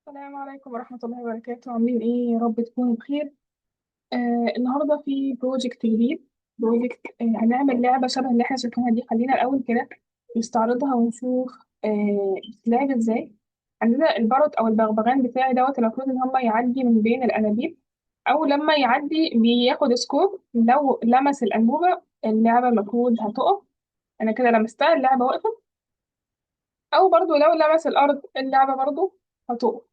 السلام عليكم ورحمة الله وبركاته، عاملين ايه؟ يا رب تكونوا بخير. النهاردة في بروجكت جديد. بروجكت هنعمل لعبة شبه اللي احنا شايفينها دي. خلينا الأول كده نستعرضها ونشوف بتتلعب ازاي. عندنا البارot أو البغبغان بتاعي دوت، المفروض إن هما يعدي من بين الأنابيب، أو لما يعدي بياخد سكور. لو لمس الأنبوبة اللعبة المفروض هتقف. أنا كده لمستها اللعبة وقفت. أو برضو لو لمس الأرض اللعبة برضو هتقف.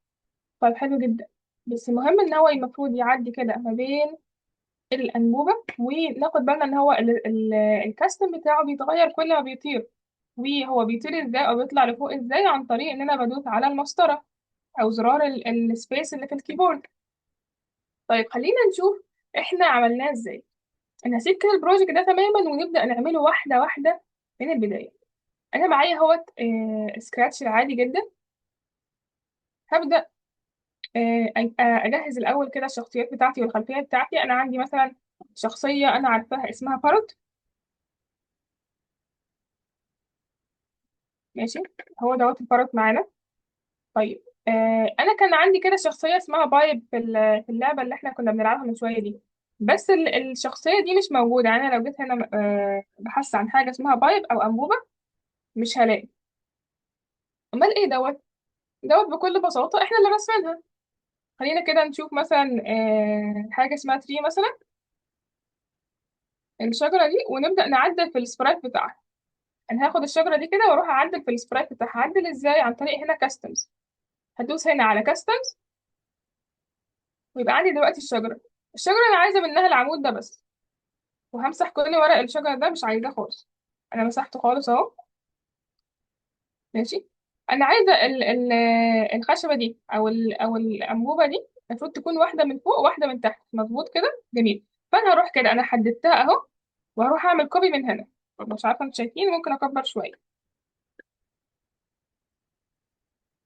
طيب حلو جدا. بس المهم ان هو المفروض يعدي كده ما بين الانبوبه، وناخد بالنا ان هو الكاستم بتاعه بيتغير كل ما بيطير. وهو بيطير ازاي او بيطلع لفوق ازاي؟ عن طريق ان انا بدوس على المسطره او زرار السبيس اللي في الكيبورد. طيب خلينا نشوف احنا عملناه ازاي. انا هسيب كده البروجكت ده تماما ونبدا نعمله واحده واحده من البدايه. انا معايا اهوت سكراتش العادي جدا. هبدا اجهز الاول كده الشخصيات بتاعتي والخلفيه بتاعتي. انا عندي مثلا شخصيه انا عارفاها اسمها باروت. ماشي، هو دوت الباروت معانا. طيب انا كان عندي كده شخصيه اسمها بايب في اللعبه اللي احنا كنا بنلعبها من شويه دي. بس الشخصيه دي مش موجوده. يعني انا لو جيت هنا بحثت عن حاجه اسمها بايب او انبوبه مش هلاقي. امال ايه دوت بكل بساطه احنا اللي رسمينها. خلينا كده نشوف مثلا حاجه اسمها تري مثلا، الشجره دي، ونبدا نعدل في السبرايت بتاعها. انا هاخد الشجره دي كده واروح اعدل في السبرايت بتاعها. اعدل ازاي؟ عن طريق هنا كاستمز. هدوس هنا على كاستمز، ويبقى عندي دلوقتي الشجره انا عايزه منها العمود ده بس. وهمسح كل ورق الشجر ده، مش عايزاه خالص. انا مسحته خالص اهو. ماشي. انا عايزه ال الخشبه دي او الانبوبه دي المفروض تكون واحده من فوق وواحده من تحت، مظبوط كده، جميل. فانا هروح كده، انا حددتها اهو، وهروح اعمل كوبي من هنا. مش عارفه انتوا شايفين، ممكن اكبر شويه.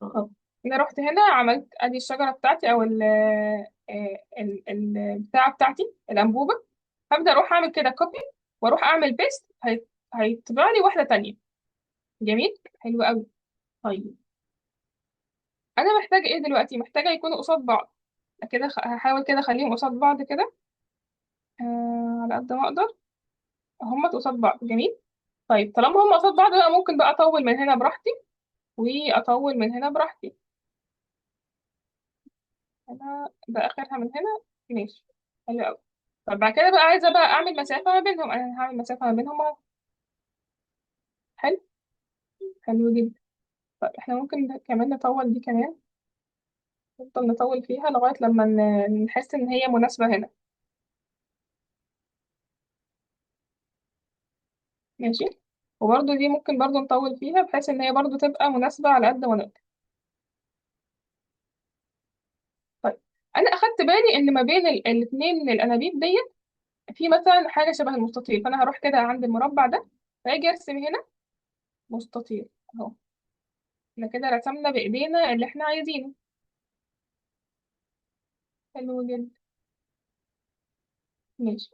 طب انا رحت هنا عملت ادي الشجره بتاعتي او البتاعه بتاعتي الانبوبه. هبدا اروح اعمل كده كوبي، واروح اعمل بيست. هيطبع لي واحده تانية. جميل، حلو قوي. طيب انا محتاجه ايه دلوقتي؟ محتاجه يكونوا قصاد بعض. كده هحاول كده اخليهم قصاد بعض كده على قد ما اقدر. هم قصاد بعض، جميل. طيب طالما هم قصاد بعض بقى، ممكن بقى اطول من هنا براحتي واطول من هنا براحتي. انا ده اخرها من هنا. ماشي، حلو قوي. طب بعد كده بقى عايزه بقى اعمل مسافه ما بينهم. انا هعمل مسافه ما بينهم اهو. حلو، حلو جدا. طب احنا ممكن كمان نطول دي كمان. نفضل نطول فيها لغايه لما نحس ان هي مناسبه هنا. ماشي. وبرضه دي ممكن برضه نطول فيها بحيث ان هي برضه تبقى مناسبه على قد ما نقدر. طيب انا اخدت بالي ان ما بين الاتنين من الانابيب ديت في مثلا حاجه شبه المستطيل. فانا هروح كده عند المربع ده، فاجي ارسم هنا مستطيل اهو. احنا كده رسمنا بايدينا اللي احنا عايزينه. حلو جدا. ماشي،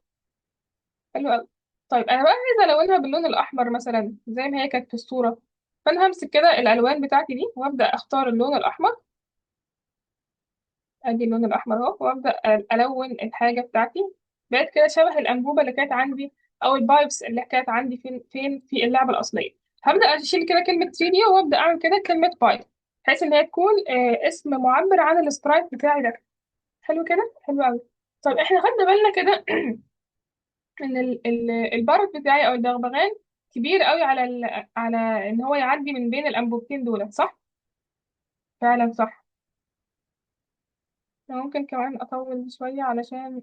حلو قوي. طيب انا بقى عايزه الونها باللون الاحمر مثلا زي ما هي كانت في الصوره. فانا همسك كده الالوان بتاعتي دي وابدا اختار اللون الاحمر. ادي اللون الاحمر اهو، وابدا الون الحاجه بتاعتي. بقت كده شبه الانبوبه اللي كانت عندي، او البايبس اللي كانت عندي فين في اللعبه الاصليه. هبدا اشيل كده كلمه 3 دي وابدا اعمل كده كلمه بايب، بحيث ان هي تكون اسم معبر عن السبرايت بتاعي ده. حلو كده، حلو قوي. طيب احنا خدنا بالنا كده ان البارت بتاعي او البغبغان كبير قوي على ان هو يعدي من بين الانبوبتين دول، صح؟ فعلا صح. ممكن كمان اطول شويه علشان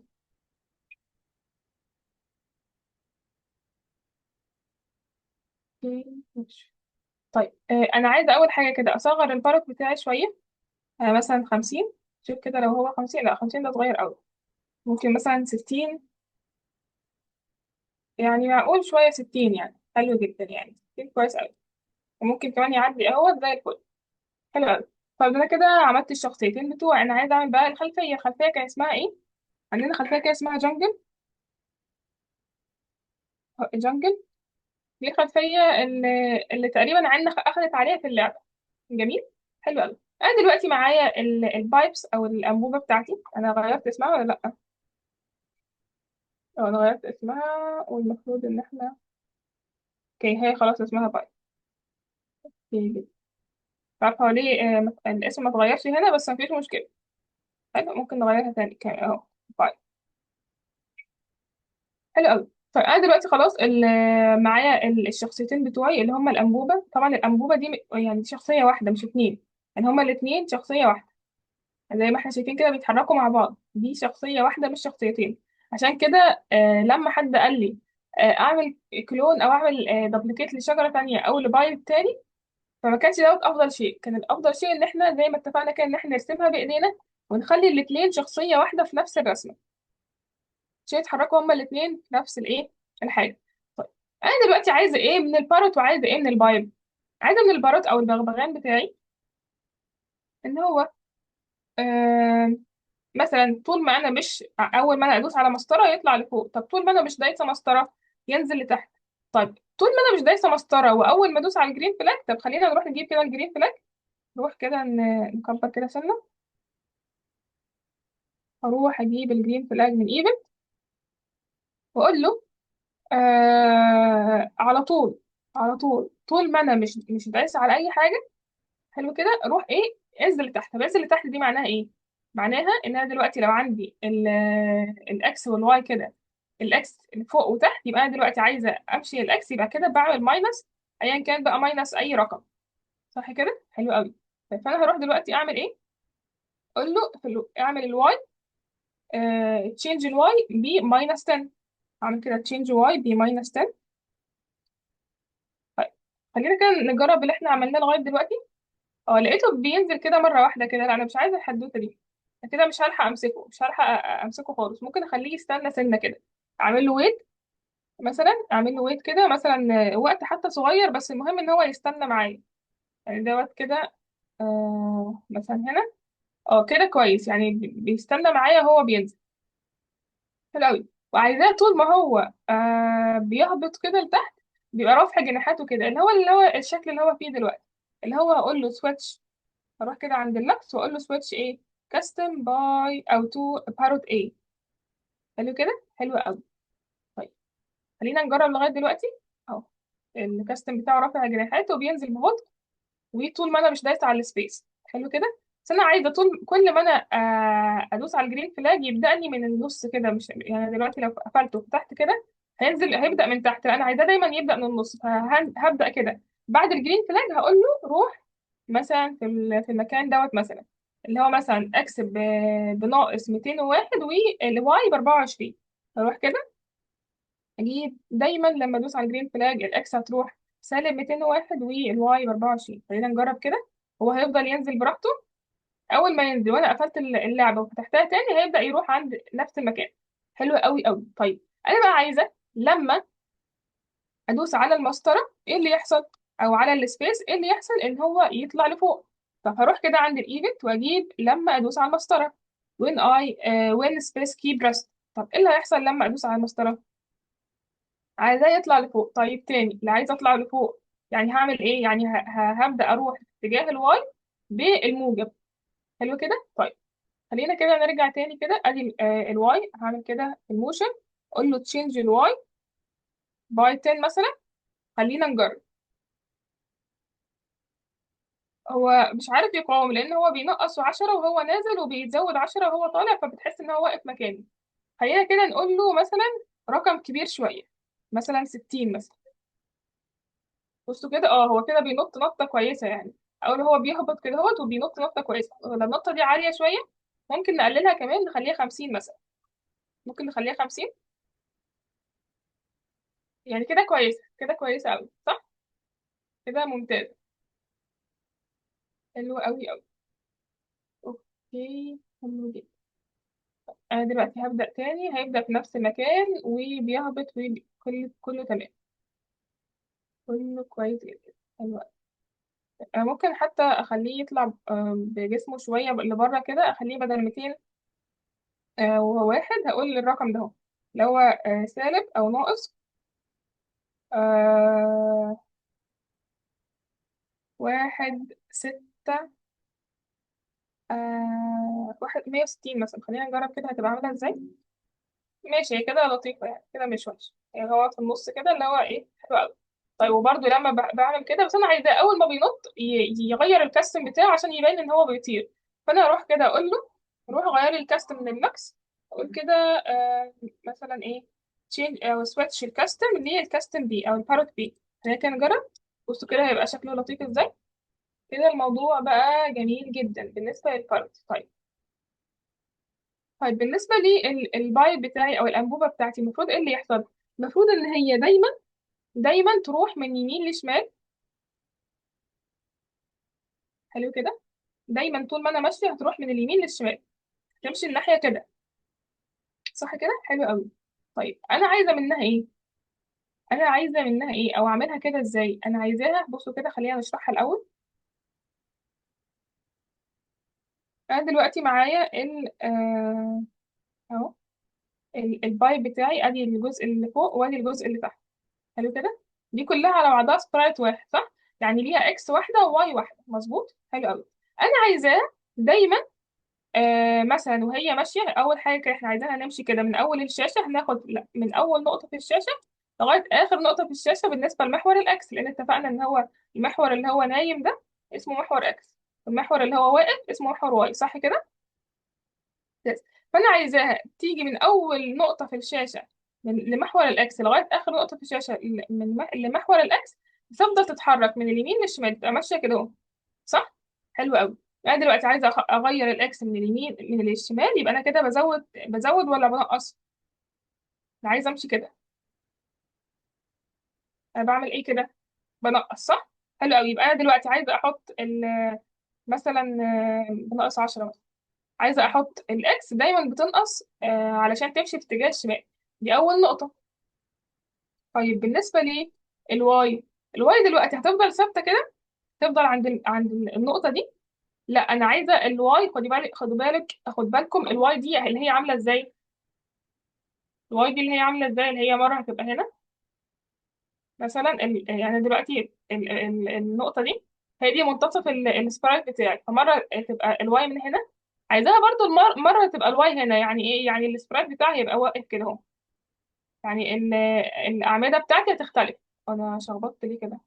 مش. طيب انا عايزه اول حاجه كده اصغر البارت بتاعي شويه. مثلا 50. شوف كده لو هو 50، لا 50 ده صغير قوي. ممكن مثلا 60. يعني معقول شويه 60، يعني حلو جدا، يعني 60 كويس قوي. وممكن كمان يعدي اهوت زي الفل. حلو قوي. طيب انا كده عملت الشخصيتين بتوعي. انا عايزه اعمل بقى الخلفيه كان اسمها ايه؟ عندنا خلفيه كده اسمها جنجل. جنجل دي الخلفيه اللي تقريبا عنا اخذت عليها في اللعبه. جميل، حلو قوي. انا دلوقتي معايا البايبس او الانبوبه بتاعتي، انا غيرت اسمها ولا لا؟ اه انا غيرت اسمها، والمفروض ان احنا اوكي هي خلاص اسمها بايب. اوكي، مش عارفه هو ليه الاسم ما اتغيرش هنا، بس مفيش مشكله. حلو، ممكن نغيرها تاني اهو. بايب. حلو قوي. طيب انا دلوقتي خلاص معايا الشخصيتين بتوعي اللي هما الانبوبه. طبعا الانبوبه دي يعني شخصيه واحده مش اتنين، يعني هما الاتنين شخصيه واحده. زي ما احنا شايفين كده بيتحركوا مع بعض، دي شخصية واحدة مش شخصيتين. عشان كده لما حد قال لي اعمل كلون او اعمل دوبليكيت لشجرة تانية او لبايب تاني، فما كانش دوت افضل شيء. كان الافضل شيء ان احنا زي ما اتفقنا كده ان احنا نرسمها بايدينا، ونخلي الاتنين شخصية واحدة في نفس الرسمة، عشان يتحركوا هما الاتنين في نفس الايه، الحاجة. طيب انا دلوقتي عايزة ايه من الباروت وعايزة ايه من البايب؟ عايزة من الباروت او البغبغان بتاعي ان هو آه، مثلا طول ما انا مش اول ما انا ادوس على مسطره يطلع لفوق، طب طول ما انا مش دايسه مسطره ينزل لتحت. طيب طول ما انا مش دايسه مسطره واول ما ادوس على الجرين فلاج، طب خلينا نروح نجيب كده الجرين فلاج. نروح كده نكبر كده سنه. اروح اجيب الجرين فلاج من ايفنت واقول له على طول، على طول طول ما انا مش دايسه على اي حاجه. حلو كده، روح ايه، انزل لتحت. طب انزل لتحت دي معناها ايه؟ معناها ان انا دلوقتي لو عندي الاكس والواي كده، الاكس فوق وتحت، يبقى انا دلوقتي عايزه امشي الاكس، يبقى كده بعمل ماينس ايا كان بقى، ماينس اي رقم. صح كده؟ حلو قوي. طيب فانا هروح دلوقتي اعمل ايه؟ اقول له اعمل الواي، تشينج الواي ب ماينس 10. اعمل كده تشينج واي ب ماينس 10. طيب خلينا كده نجرب اللي احنا عملناه لغايه دلوقتي. اه لقيته بينزل كده مرة واحدة كده. لا أنا مش عايزة الحدوتة دي، أنا كده مش هلحق أمسكه، مش هلحق أمسكه خالص. ممكن أخليه يستنى سنة كده، أعمل له ويت مثلا، أعمل له ويت كده مثلا وقت حتى صغير، بس المهم إن هو يستنى معايا. يعني دوت كده مثلا هنا. اه كده كويس، يعني بيستنى معايا وهو بينزل. حلو أوي. وعايزاه طول ما هو بيهبط كده لتحت، بيبقى رافع جناحاته كده، اللي هو الشكل اللي هو فيه دلوقتي، اللي هو هقول له سويتش. اروح كده عند اللبس واقول له سويتش ايه، كاستم باي او تو باروت ايه. حلو كده، حلو قوي. طيب خلينا نجرب لغايه دلوقتي اهو. الكاستم بتاعه رافع جناحاته وبينزل ببطء، وطول ما انا مش دايسه على السبيس. حلو كده. بس انا عايزه طول كل ما انا ادوس على الجرين فلاج يبدأني من النص كده، مش يعني دلوقتي لو قفلته تحت كده هينزل، هيبدأ من تحت. لا انا عايزاه دايما يبدأ من النص، فهبدأ كده بعد الجرين فلاج هقول له روح مثلا في المكان دوت مثلا، اللي هو مثلا اكس بناقص 201 والواي ب 24. اروح كده اجيب دايما لما ادوس على الجرين فلاج الاكس هتروح سالب 201 والواي ب 24. خلينا نجرب كده. هو هيفضل ينزل براحته. اول ما ينزل وانا قفلت اللعبه وفتحتها تاني هيبدا يروح عند نفس المكان. حلو قوي قوي. طيب انا بقى عايزه لما ادوس على المسطره ايه اللي يحصل، او على السبيس ايه اللي يحصل، ان هو يطلع لفوق. طب هروح كده عند الايفنت واجيب لما ادوس على المسطره when space key pressed. طب ايه اللي هيحصل لما ادوس على المسطره؟ عايزاه يطلع لفوق. طيب تاني اللي عايزه اطلع لفوق، يعني هعمل ايه؟ يعني هبدا اروح في اتجاه الواي بالموجب. حلو كده. طيب خلينا كده نرجع تاني كده. ادي الواي هعمل كده الموشن، اقول له تشينج الواي باي 10 مثلا. خلينا نجرب. هو مش عارف يقاوم لان هو بينقص 10 وهو نازل، وبيتزود 10 وهو طالع، فبتحس ان هو واقف مكانه. خلينا كده نقول له مثلا رقم كبير شويه، مثلا 60 مثلا. بصوا كده، هو كده بينط نطه كويسه يعني، او هو بيهبط كده اهوت وبينط نطه كويسه. لو النطه دي عاليه شويه ممكن نقللها كمان، نخليها 50 مثلا. ممكن نخليها 50. يعني كده كويسه، كده كويسه قوي صح. كده ممتاز. حلو قوي قوي. اوكي حلو جدا. انا دلوقتي هبدأ تاني، هيبدأ في نفس المكان وبيهبط كله تمام. كله كويس جدا. حلو أوي. ممكن حتى اخليه يطلع بجسمه شوية لبره كده، اخليه بدل 200 وهو واحد، هقول الرقم ده اهو، اللي هو سالب او ناقص 1 6 واحد 160 مثلا، خلينا نجرب كده هتبقى عاملة ازاي. ماشي، هي كده لطيفة يعني، كده مش وحشة يعني، هو في النص كده اللي هو ايه، حلو قوي. طيب وبرده لما بعمل كده، بس انا عايزاه اول ما بينط يغير الكاستم بتاعه عشان يبين ان هو بيطير. فانا اروح كده اقول له روح غير لي الكاستم من الماكس. اقول كده مثلا ايه، تشينج او سويتش الكاستم اللي هي الكاستم بي او الباروت بي. خلينا كده نجرب. بصوا كده هيبقى شكله لطيف ازاي. كده الموضوع بقى جميل جدا بالنسبة للباروت. طيب بالنسبة للبايب بتاعي أو الأنبوبة بتاعتي، المفروض إيه اللي يحصل؟ المفروض إن هي دايما دايما تروح من يمين لشمال. حلو كده. دايما طول ما أنا ماشية هتروح من اليمين للشمال، تمشي الناحية كده. صح كده؟ حلو قوي. طيب أنا عايزة منها إيه؟ أو أعملها كده إزاي؟ أنا عايزاها، بصوا كده خلينا نشرحها الأول. أنا دلوقتي معايا أهو البايب بتاعي، أدي الجزء اللي فوق وأدي الجزء اللي تحت. حلو كده. دي كلها على بعضها سبرايت واحد صح؟ يعني ليها اكس واحده وواي واحده، مظبوط. حلو قوي. انا عايزاه دايما مثلا وهي ماشيه، اول حاجه كده احنا عايزينها نمشي كده من اول الشاشه، هناخد لا من اول نقطه في الشاشه لغايه اخر نقطه في الشاشه بالنسبه لمحور الاكس، لان اتفقنا ان هو المحور اللي هو نايم ده اسمه محور اكس، المحور اللي هو واقف اسمه محور واي، صح كده؟ يس. فانا عايزاها تيجي من اول نقطه في الشاشه لمحور الاكس لغايه اخر نقطه في الشاشه لمحور الاكس، تفضل تتحرك من اليمين للشمال، تبقى ماشيه كده اهو. صح. حلو قوي. انا دلوقتي عايزه اغير الاكس من اليمين من الشمال، يبقى انا كده بزود ولا بنقص؟ انا عايزه امشي كده. انا بعمل ايه كده؟ بنقص صح. حلو قوي. يبقى انا دلوقتي عايزه احط مثلا بنقص 10 مثلا. عايزة أحط الإكس دايما بتنقص علشان تمشي في اتجاه الشمال. دي أول نقطة. طيب بالنسبة لي الواي، الواي دلوقتي هتفضل ثابتة كده، تفضل عند النقطة دي. لا أنا عايزة الواي، خدوا بالكم الواي دي اللي هي عاملة إزاي. الواي دي اللي هي عاملة إزاي، اللي هي مرة هتبقى هنا مثلا يعني دلوقتي النقطة دي هي دي منتصف السبرايت بتاعي، فمرة تبقى الواي من هنا. عايزاها برضو مرة تبقى الواي هنا، يعني ايه؟ يعني السبرايت بتاعي هيبقى واقف كده اهو. يعني الأعمدة بتاعتي هتختلف. أنا شخبطت ليه كده؟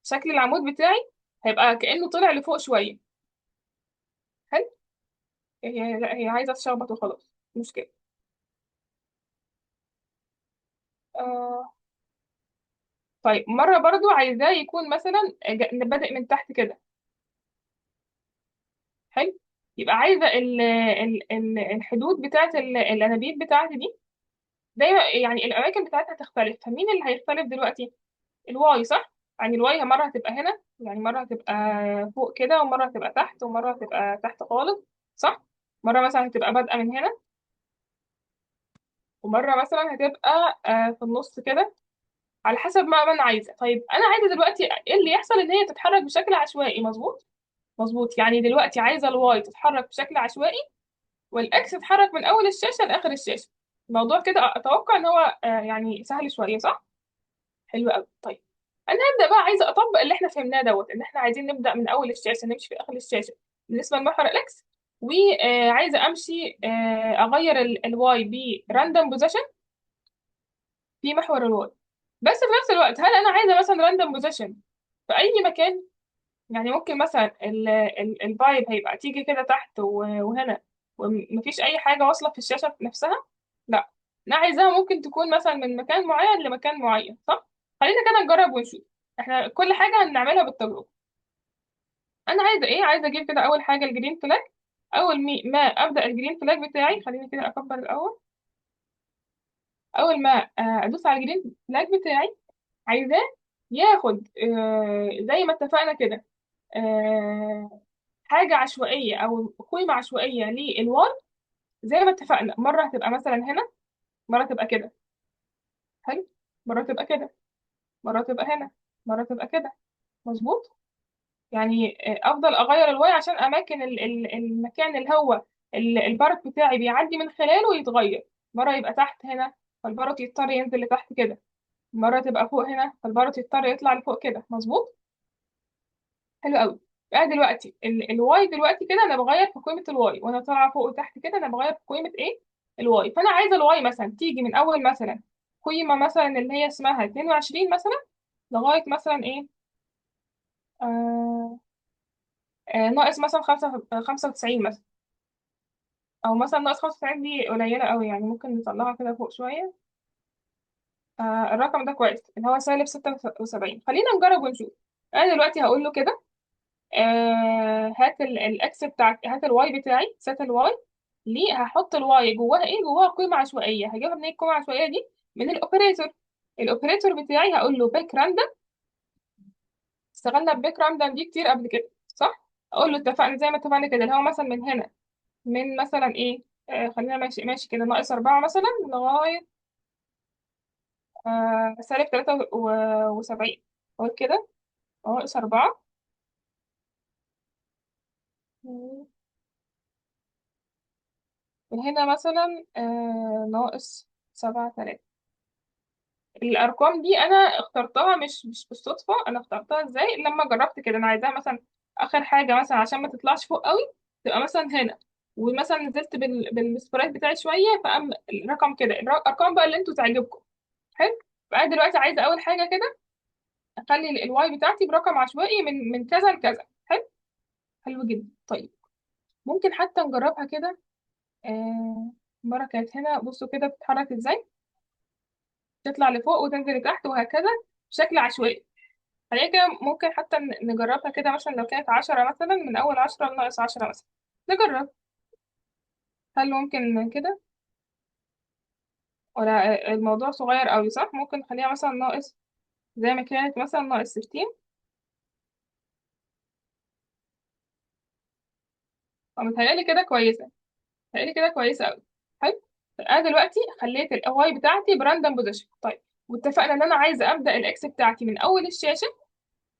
شكل العمود بتاعي هيبقى كأنه طلع لفوق شوية. حلو. لا هي عايزة تشخبط وخلاص، مش مشكلة. آه. طيب مرة برضو عايزاه يكون مثلا بادئ من تحت كده. حلو. يبقى عايزة الحدود بتاعت الأنابيب بتاعتي دي دايما، يعني الأماكن بتاعتها تختلف. فمين اللي هيختلف دلوقتي؟ الواي صح؟ يعني الواي مرة هتبقى هنا، يعني مرة هتبقى فوق كده، ومرة هتبقى تحت، ومرة هتبقى تحت خالص. صح؟ مرة مثلا هتبقى بادئة من هنا، ومرة مثلا هتبقى في النص كده، على حسب ما أنا عايزة. طيب أنا عايزة دلوقتي إيه اللي يحصل؟ إن هي تتحرك بشكل عشوائي، مظبوط؟ مظبوط. يعني دلوقتي عايزة الواي تتحرك بشكل عشوائي، والإكس تتحرك من أول الشاشة لآخر الشاشة. الموضوع كده أتوقع إن هو يعني سهل شوية، صح؟ حلو قوي. طيب انا هبدا بقى، عايزه اطبق اللي احنا فهمناه دوت، ان احنا عايزين نبدا من اول الشاشه نمشي في اخر الشاشه بالنسبه لمحور الاكس. وعايزه امشي اغير الواي براندوم بوزيشن في محور الواي. بس في نفس الوقت هل انا عايزه مثلا راندوم بوزيشن في اي مكان؟ يعني ممكن مثلا الفايب هيبقى تيجي كده تحت وهنا، ومفيش اي حاجه واصله في الشاشه نفسها. لا، انا عايزاها ممكن تكون مثلا من مكان معين لمكان معين، صح. خلينا كده نجرب ونشوف. احنا كل حاجه هنعملها بالتجربه. انا عايزه ايه؟ عايزه اجيب كده اول حاجه الجرين فلاج. اول ما ابدا الجرين فلاج بتاعي، خليني كده اكبر الاول. اول ما ادوس على الجرين فلاج بتاعي، عايزاه ياخد زي ما اتفقنا كده آه، حاجة عشوائية أو قيمة عشوائية للواي. زي ما اتفقنا، مرة هتبقى مثلا هنا، مرة تبقى كده. حلو. مرة تبقى كده، مرة تبقى هنا، مرة تبقى كده. مظبوط. يعني أفضل أغير الواي عشان أماكن المكان اللي هو البارت بتاعي بيعدي من خلاله يتغير. مرة يبقى تحت هنا، فالبارت يضطر ينزل لتحت كده. مرة تبقى فوق هنا، فالبارت يضطر يطلع لفوق كده. مظبوط. حلو قوي. بقى دلوقتي الواي دلوقتي كده انا بغير في قيمه الواي، وانا طالعه فوق وتحت كده انا بغير في قيمه ايه؟ الواي. فانا عايزه الواي مثلا تيجي من اول مثلا قيمه مثلا اللي هي اسمها 22 مثلا، لغايه مثلا ايه، آه ناقص مثلا 95 مثلا، او مثلا ناقص 95 دي قليله قوي يعني، ممكن نطلعها كده فوق شويه. الرقم ده كويس اللي هو سالب 76. خلينا نجرب ونشوف. انا دلوقتي هقول له كده هات الاكس بتاعك، هات الواي بتاعي، سات الواي. ليه هحط الواي جواها ايه؟ جواها قيمه عشوائيه. هجيبها منين القيمه العشوائيه دي؟ من الاوبريتور. الاوبريتور بتاعي هقول له باك راندم. اشتغلنا بباك راندم دي كتير قبل كده صح؟ اقول له اتفقنا زي ما اتفقنا كده، اللي هو مثلا من هنا، من مثلا ايه، خلينا ماشي ماشي كده ناقص 4 مثلا لغايه سالب 73. اقول كده ناقص 4 من هنا مثلا ناقص 7 3. الارقام دي انا اخترتها مش بالصدفه، انا اخترتها ازاي لما جربت كده. انا عايزاها مثلا اخر حاجه مثلا عشان ما تطلعش فوق قوي، تبقى مثلا هنا، ومثلا نزلت بالسبرايت بتاعي شويه فقام الرقم كده. الارقام بقى اللي انتوا تعجبكم. حلو. بقى دلوقتي عايزه اول حاجه كده اخلي الواي بتاعتي برقم عشوائي من كذا لكذا. حلو. حلو جدا. طيب ممكن حتى نجربها كده. مرة كانت هنا، بصوا كده بتتحرك ازاي، تطلع لفوق وتنزل لتحت وهكذا بشكل عشوائي. خلينا كده ممكن حتى نجربها كده، مثلا لو كانت 10 مثلا، من أول 10 لناقص 10 مثلا. نجرب. هل ممكن كده؟ ولا الموضوع صغير أوي صح؟ ممكن نخليها مثلا ناقص، زي ما كانت مثلا ناقص 60. متهيألي كده كويسة. متهيألي كده كويسة أوي. حلو. أنا دلوقتي خليت الواي بتاعتي براندوم بوزيشن. طيب واتفقنا إن أنا عايزة أبدأ الإكس بتاعتي من أول الشاشة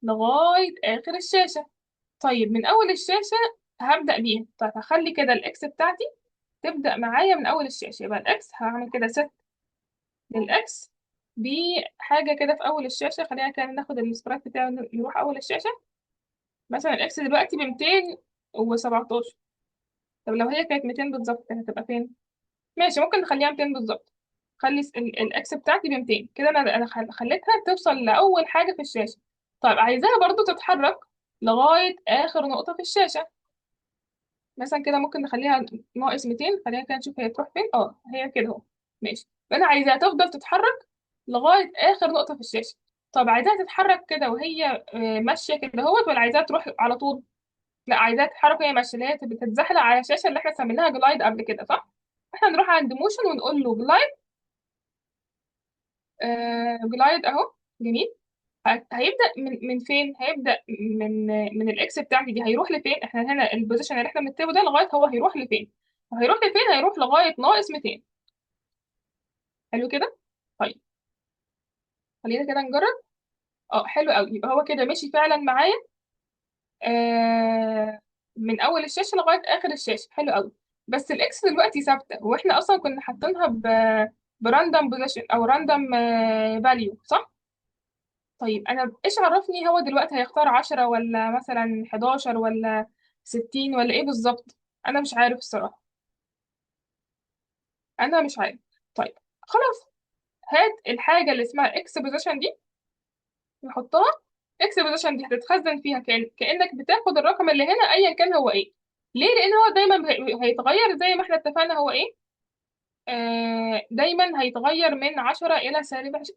لغاية آخر الشاشة. طيب من أول الشاشة هبدأ بيها. طيب هخلي كده الإكس بتاعتي تبدأ معايا من أول الشاشة. يبقى الإكس هعمل كده ست للإكس بحاجة كده في أول الشاشة. خلينا كده ناخد السبرايت بتاعه يروح أول الشاشة. مثلا الإكس دلوقتي ب217. طب لو هي كانت 200 بالظبط كانت هتبقى فين؟ ماشي ممكن نخليها 200 بالظبط. خلي الإكس بتاعتي ب200 كده. أنا خليتها توصل لأول حاجة في الشاشة. طيب عايزاها برضو تتحرك لغاية آخر نقطة في الشاشة. مثلا كده ممكن نخليها ناقص 200. خلينا كده نشوف هي تروح فين. هي كده اهو. ماشي. انا عايزاها تفضل تتحرك لغايه اخر نقطه في الشاشه. طب عايزاها تتحرك كده وهي ماشيه كده اهوت، ولا عايزاها تروح على طول؟ لا عايزاها تتحرك وهي ماشيه، اللي هي بتتزحلق على الشاشه اللي احنا سميناها جلايد قبل كده صح؟ احنا نروح عند موشن ونقول له جلايد. جلايد اهو. جميل. هيبدا من فين؟ هيبدا من الاكس بتاعتي دي. هيروح لفين؟ احنا هنا البوزيشن اللي احنا بنكتبه ده لغايه هو هيروح لفين؟ هيروح لفين؟ هيروح لغايه ناقص 200. حلو كده. طيب خلينا كده نجرب. حلو قوي. يبقى هو كده ماشي فعلا معايا من اول الشاشه لغايه اخر الشاشه. حلو قوي. بس الاكس دلوقتي ثابته، واحنا اصلا كنا حاطينها براندوم بوزيشن او راندوم فاليو صح؟ طيب انا ايش عرفني هو دلوقتي هيختار 10 ولا مثلا 11 ولا 60 ولا ايه بالظبط؟ انا مش عارف الصراحه. انا مش عارف. طيب خلاص. هات الحاجه اللي اسمها اكس بوزيشن دي، نحطها. اكس بوزيشن دي هتتخزن فيها كانك بتاخد الرقم اللي هنا ايا كان هو ايه. ليه؟ لان هو دايما هيتغير زي ما احنا اتفقنا. هو ايه؟ دايما هيتغير من 10 الى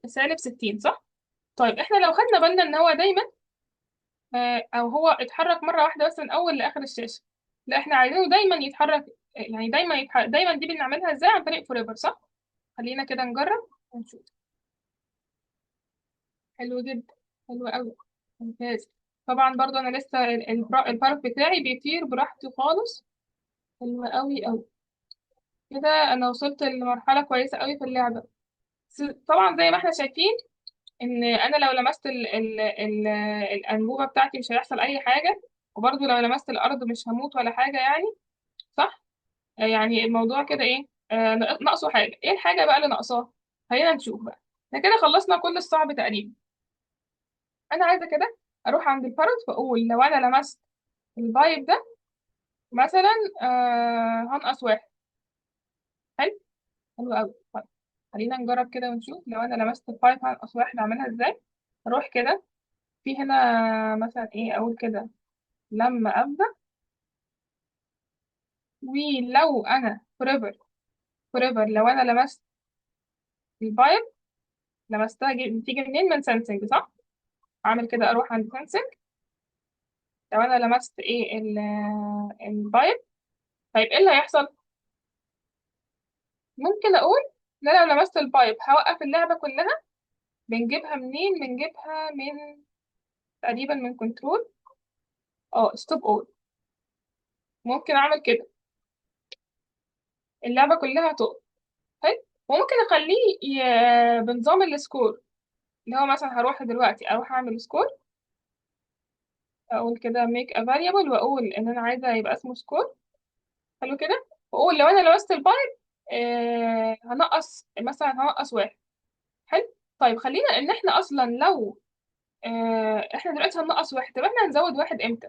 سالب 60 صح؟ طيب احنا لو خدنا بالنا ان هو دايما او هو اتحرك مره واحده بس من اول لاخر الشاشه. لا احنا عايزينه دايما يتحرك. يعني دايما دي بنعملها ازاي؟ عن طريق فوريفر صح؟ خلينا كده نجرب ونشوف. حلو جدا. حلو قوي. ممتاز. طبعا برضو انا لسه البارك بتاعي بيطير براحته خالص. حلو قوي قوي. كده انا وصلت لمرحله كويسه قوي في اللعبه. طبعا زي ما احنا شايفين ان انا لو لمست الانبوبه بتاعتي مش هيحصل اي حاجه. وبرضو لو لمست الارض مش هموت ولا حاجه يعني صح؟ يعني الموضوع كده ايه؟ ناقصه حاجه. ايه الحاجه بقى اللي ناقصاه؟ خلينا نشوف بقى. احنا كده خلصنا كل الصعب تقريبا. انا عايزه كده اروح عند الباروت واقول لو انا لمست البايب ده مثلا هنقص واحد. حلو. حلو قوي. طيب خلينا نجرب كده ونشوف لو انا لمست البايب هنقص واحد اعملها ازاي. اروح كده في هنا مثلا ايه، اقول كده لما ابدا، ولو انا forever لو انا لمست البايب، لمستها بتيجي منين؟ من سنسنج صح؟ اعمل كده اروح عند سنسنج. لو انا لمست ايه البايب، طيب ايه اللي هيحصل؟ ممكن اقول ان انا لو لمست البايب هوقف اللعبة كلها. بنجيبها منين؟ بنجيبها من تقريبا من كنترول، ستوب اول. ممكن اعمل كده، اللعبة كلها هتقف. حلو. وممكن اخليه بنظام السكور، اللي هو مثلا هروح دلوقتي اروح اعمل سكور، اقول كده make a variable واقول ان انا عايزة يبقى اسمه سكور. حلو كده. واقول لو انا لمست البايب هنقص مثلا، هنقص واحد. حلو. طيب خلينا ان احنا اصلا لو احنا دلوقتي هننقص واحد، طب احنا هنزود واحد امتى؟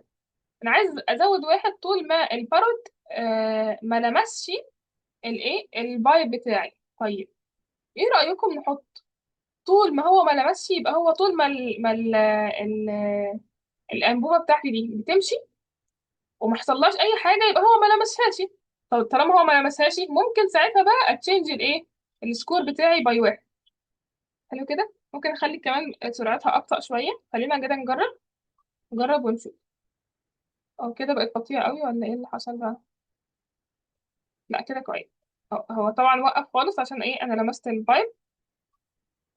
انا عايز ازود واحد طول ما الباروت ما لمسش الايه البايب بتاعي. طيب ايه رأيكم نحط طول ما هو ما لمسش، يبقى هو طول ما الانبوبة بتاعتي دي بتمشي وما حصلهاش اي حاجة، يبقى هو ما لمسهاش. طب طالما هو ما لمسهاش، ممكن ساعتها بقى اتشينج الايه السكور بتاعي باي واحد. حلو كده. ممكن اخلي كمان سرعتها ابطأ شوية. خلينا كده نجرب ونشوف. او كده بقت بطيئة قوي ولا ايه اللي حصل بقى؟ لا كده كويس. هو طبعا وقف خالص عشان ايه؟ انا لمست البايب.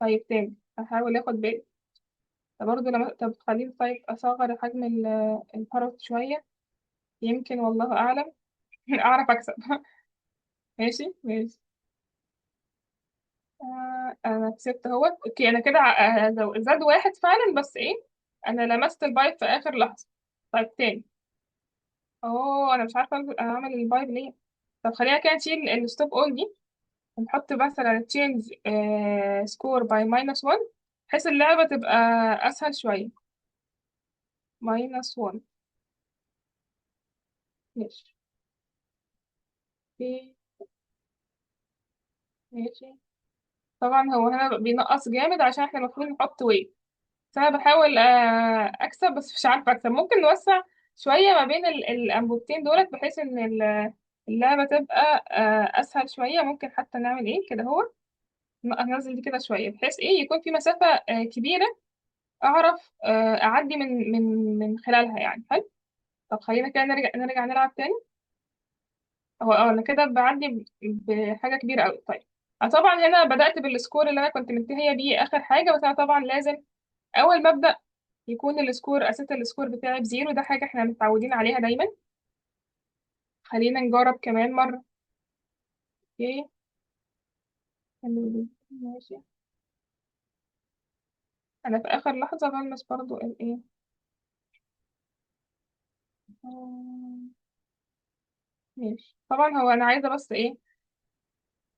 طيب تاني هحاول اخد بالي. طب برضه لما طب خليني طيب اصغر حجم الباروت شوية، يمكن والله اعلم اعرف اكسب. ماشي ماشي. انا كسبت اهو. اوكي انا كده زاد واحد فعلا، بس ايه، انا لمست البايب في اخر لحظة. طيب تاني. انا مش عارفة اعمل البايب ليه. طب خلينا كده نشيل الستوب اول دي، ونحط مثلا تشينج سكور باي ماينس 1، بحيث اللعبة تبقى أسهل شوية. ماينس 1. ماشي. اوكي ماشي. طبعا هو هنا بينقص جامد عشان احنا المفروض نحط ويت، بس أنا بحاول أكسب، بس مش عارفة أكسب. ممكن نوسع شوية ما بين الأنبوبتين دولت، بحيث إن اللعبة تبقى أسهل شوية. ممكن حتى نعمل إيه كده، هو أنزل دي كده شوية، بحيث إيه يكون في مسافة كبيرة أعرف أعدي من خلالها يعني. حلو. طب خلينا كده نرجع نلعب تاني. انا كده بعدي بحاجة كبيرة قوي. طيب أنا طبعا هنا بدأت بالسكور اللي انا كنت منتهية بيه اخر حاجة، بس انا طبعا لازم اول ما ابدأ يكون السكور اسيت السكور بتاعي بزيرو. ده حاجة احنا متعودين عليها دايما. خلينا نجرب كمان مرة. اوكي. ماشي. انا في اخر لحظة بلمس برضو الايه. ماشي. طبعا هو انا عايزة بس ايه،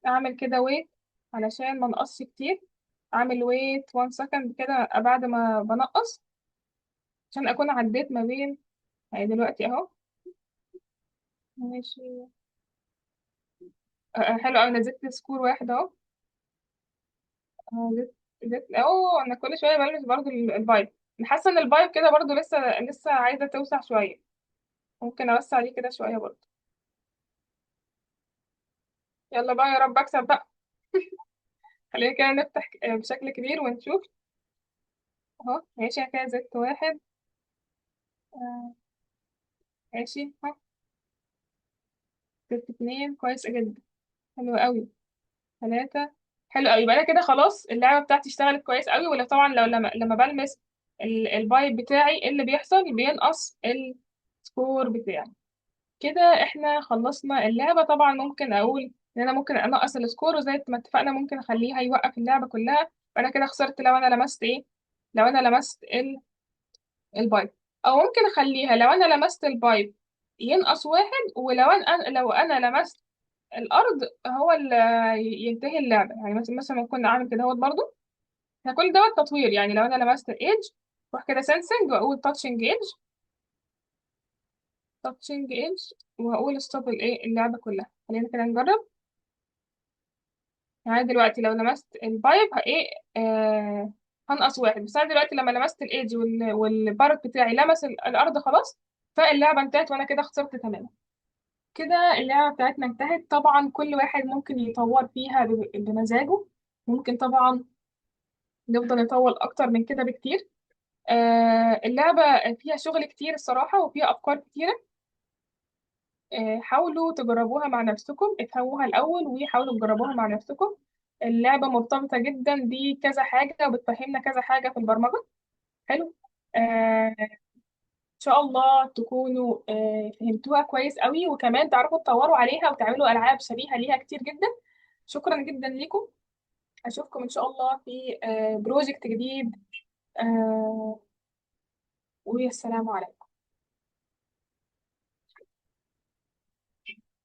اعمل كده ويت علشان ما نقصش كتير. اعمل ويت 1 سكند كده بعد ما بنقص، عشان اكون عديت ما بين. يعني دلوقتي اهو. ماشي. حلو قوي، نزلت سكور واحد اهو. زدت انا كل شويه بلمس برضو الفايب. أنا حاسه ان الفايب كده برضو لسه عايزه توسع شويه. ممكن اوسع دي كده شويه برضو. يلا بقى يا رب اكسب بقى. خلينا كده نفتح بشكل كبير ونشوف. اهو ماشي كده زدت واحد. آه، ماشي ها. زدت اتنين كويس جدا. حلو قوي. ثلاثة. حلو قوي. يبقى انا كده خلاص اللعبة بتاعتي اشتغلت كويس قوي. ولا طبعا لو لما بلمس البايب بتاعي، إيه اللي بيحصل؟ بينقص السكور بتاعي. كده احنا خلصنا اللعبة. طبعا ممكن اقول ان انا ممكن انقص السكور، وزي ما اتفقنا ممكن اخليها يوقف اللعبة كلها. فانا كده خسرت لو انا لمست ايه، لو انا لمست البايب. او ممكن اخليها لو انا لمست البايب ينقص واحد، ولو انا لمست الارض هو اللي ينتهي اللعبه. يعني مثلا ممكن اعمل كده هو برضه. احنا كل دوت تطوير. يعني لو انا لمست الايدج، روح كده سensing واقول touching edge. تاتشنج ايدج، وهقول ستوب الايه اللعبة كلها. خلينا كده نجرب. يعني دلوقتي لو لمست البايب ايه، هنقص واحد. بس انا دلوقتي لما لمست الايدج والبارت بتاعي لمس الارض خلاص، فاللعبة انتهت وانا كده خسرت تماما. كده اللعبة بتاعتنا انتهت. طبعا كل واحد ممكن يطور فيها بمزاجه. ممكن طبعا نفضل نطول أكتر من كده بكتير. اللعبة فيها شغل كتير الصراحة، وفيها أفكار كتيرة. حاولوا تجربوها مع نفسكم، افهموها الأول وحاولوا تجربوها مع نفسكم. اللعبة مرتبطة جدا بكذا حاجة وبتفهمنا كذا حاجة في البرمجة. حلو. إن شاء الله تكونوا فهمتوها كويس قوي، وكمان تعرفوا تطوروا عليها وتعملوا ألعاب شبيهة ليها كتير جدا. شكرا جدا ليكم. أشوفكم إن شاء الله في بروجكت جديد. والسلام عليكم.